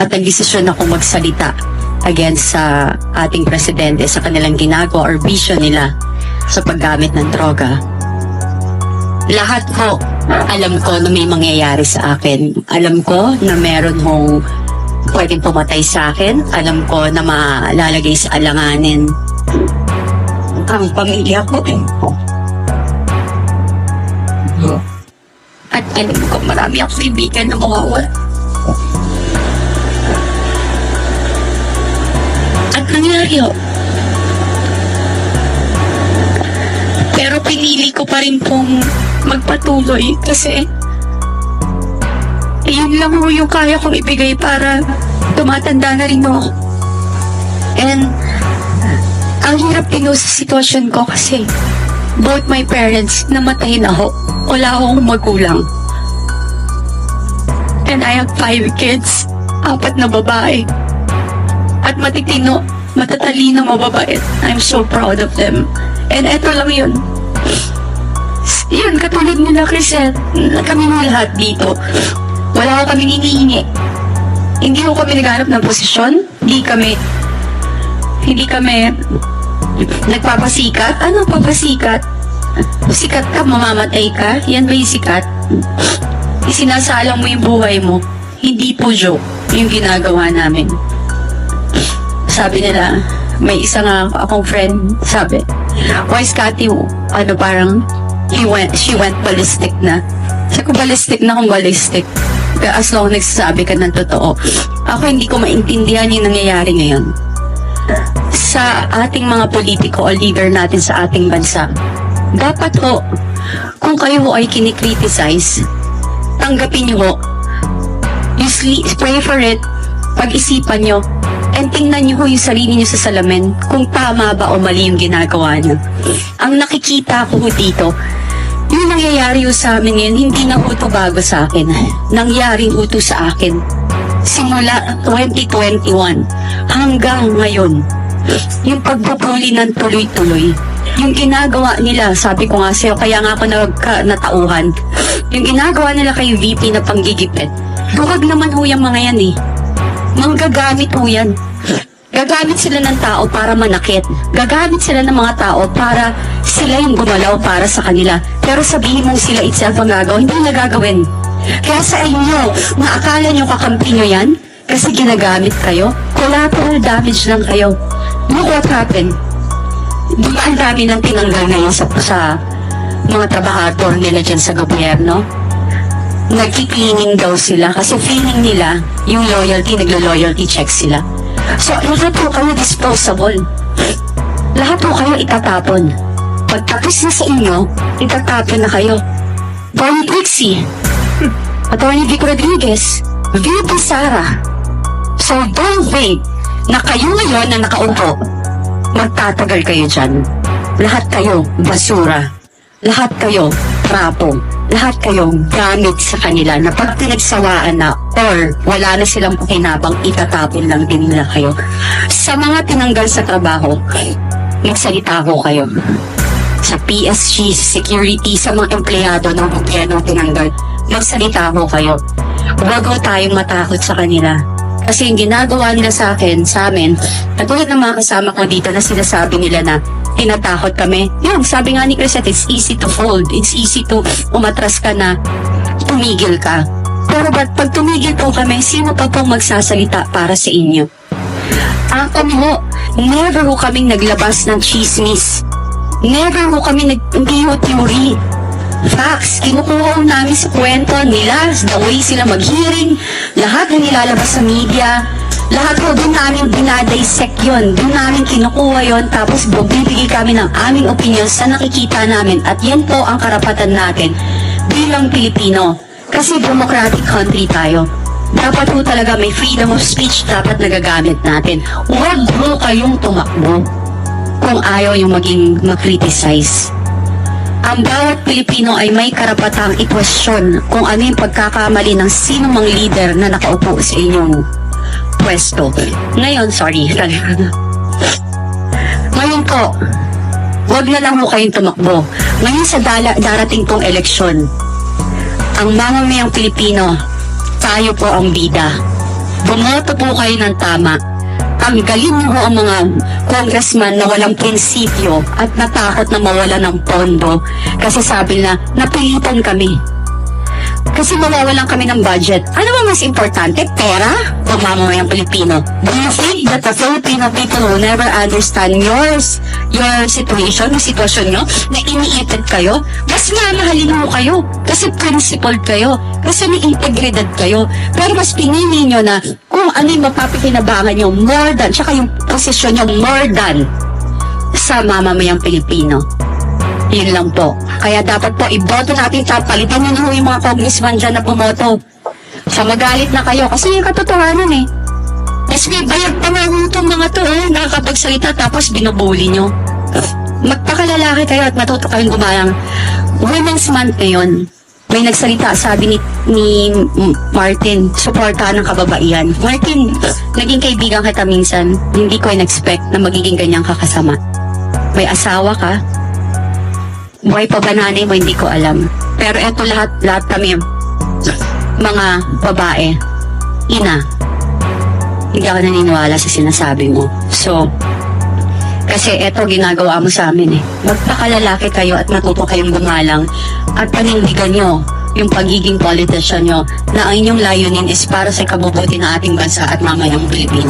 At nagdesisyon ako magsalita against sa ating presidente sa kanilang ginagawa or vision nila sa paggamit ng droga. Lahat ko, alam ko na may mangyayari sa akin. Alam ko na meron hong pwedeng pumatay sa akin. Alam ko na malalagay sa alanganin ang pamilya ko. At alam ko marami akong kaibigan na mawawala. At nangyari ho. Pero pinili ko pa rin pong magpatuloy kasi yun lang ho yung kaya kong ibigay para tumatanda na rin ako. And ang hirap din ho sa sitwasyon ko kasi both my parents namatay na ho. Wala akong magulang. And I have 5 kids, 4 na babae. At matitino, matatalino, mababait. I'm so proud of them. And eto lang yun. Yun, katulad nila, Crisel, kami mo lahat dito. Wala ko kami hinihingi. Hindi ko kami naghanap ng posisyon. Hindi kami nagpapasikat. Ano papasikat? Sikat ka, mamamatay ka. Yan ba yung sikat? Isinasalang mo yung buhay mo. Hindi po joke yung ginagawa namin. Sabi nila, may isa nga akong friend, sabi, why Scotty, ano parang, she went ballistic na. Sabi ko, ballistic na kung ballistic. Pero as long nagsasabi ka ng totoo. Ako hindi ko maintindihan yung nangyayari ngayon. Sa ating mga politiko o leader natin sa ating bansa, dapat ho, kung kayo ho ay kinikriticize, tanggapin nyo ho, pray for it, pag-isipan nyo, and tingnan nyo ho yung sarili nyo sa salamin kung tama ba o mali yung ginagawa nyo. Ang nakikita ko dito, yung nangyayari ho sa amin ngayon, hindi na ho ito bago sa akin. Nangyari ho ito sa akin. Simula 2021 hanggang ngayon, yung pagbubuli ng tuloy-tuloy. Yung ginagawa nila, sabi ko nga sa'yo, kaya nga ako natauhan, yung ginagawa nila kay VP na panggigipit, duwag naman ho yung mga yan eh. Manggagamit ho yan. Gagamit sila ng tao para manakit. Gagamit sila ng mga tao para sila yung gumalaw para sa kanila. Pero sabihin mo sila itself ang gagawin, hindi na gagawin. Kaya sa inyo, maakala nyo kakampi nyo yan kasi ginagamit kayo, collateral damage lang kayo. Look what happened. Di ba ang dami ng tinanggal ngayon sa mga trabahador nila dyan sa gobyerno? Nagki-cleaning daw sila kasi feeling nila yung loyalty, naglo-loyalty check sila. So, lahat po kayo disposable. Lahat po kayo itatapon. Pagtapos na sa inyo, itatapon na kayo. Bonnie Trixie, Atty. Vic Rodriguez, VP Sara. So, don't think na kayo ngayon na nakaupo, magtatagal kayo dyan. Lahat kayo basura. Lahat kayo trapo. Lahat kayo gamit sa kanila na pag pinagsawaan na or wala na silang pakinabang, itatapon lang din nila kayo. Sa mga tinanggal sa trabaho, magsalita ko kayo. Sa PSG, sa security, sa mga empleyado ng gobyerno tinanggal, magsalita ko kayo. Huwag ko tayong matakot sa kanila. Kasi yung ginagawa nila sa akin, sa amin, katulad ng mga kasama ko dito na sinasabi nila na tinatakot kami. Yun, sabi nga ni Crisette, it's easy to fold. It's easy to umatras ka na tumigil ka. Pero pag tumigil po kami, sino pa pong magsasalita para sa inyo? Kami ho, never ho kaming naglabas ng chismis. Never ho kami hindi ho theory. Facts, kinukuha ho namin sa kwento nila, the way sila mag-hearing, lahat na nilalabas sa media, lahat ho doon namin dinadissect yun, doon namin kinukuha yun, tapos bibigay kami ng aming opinion sa nakikita namin, at yan po ang karapatan natin bilang Pilipino, kasi democratic country tayo. Dapat ho talaga may freedom of speech, dapat nagagamit natin. Huwag ho kayong tumakbo kung ayaw yung maging mag-criticize. Ang bawat Pilipino ay may karapatang i-question kung ano yung pagkakamali ng sino mang leader na nakaupo sa inyong pwesto. Ngayon, sorry. Ngayon po, huwag na lang ho kayong tumakbo. Ngayon sa darating pong eleksyon, ang mamamayang Pilipino, tayo po ang bida. Bumoto po kayo ng tama. Tanggalin mo ang mga congressman na walang prinsipyo at natakot na mawala ng pondo kasi sabi na napilitan kami. Kasi mawawalan kami ng budget. Ano ba mas importante? Pera o mamamayang Pilipino? Do you think that the Filipino people will never understand your situation, yung sitwasyon nyo, na iniipit kayo? Mas mamahalin mo kayo kasi principled kayo, kasi may integridad kayo. Pero mas pinili nyo na kung ano yung mapapakinabangan nyo more than, tsaka yung posisyon nyo more than sa mamamayang Pilipino. Yun lang po. Kaya dapat po iboto natin, palitan nyo na yung mga congressman dyan na bumoto. So magalit na kayo kasi yung katotohanan eh. Yes, may bayag pa nga itong mga to nakakapagsalita tapos binubuli nyo. Magpakalalaki kayo at matuto kayong gumayang. Women's Month ngayon. May nagsalita, sabi ni Martin, suportahan ng kababaihan. Martin, naging kaibigan kita minsan. Hindi ko in-expect na magiging ganyang kakasama. May asawa ka. Buhay pa ba nanay mo, hindi ko alam. Pero eto lahat kami, mga babae, ina, hindi ako naniniwala sa sinasabi mo. So, kasi eto ginagawa mo sa amin eh. Magpakalalaki kayo at matuto kayong gumalang at panindigan nyo yung pagiging politician nyo na ang inyong layunin is para sa kabubuti ng ating bansa at mamayang Pilipino.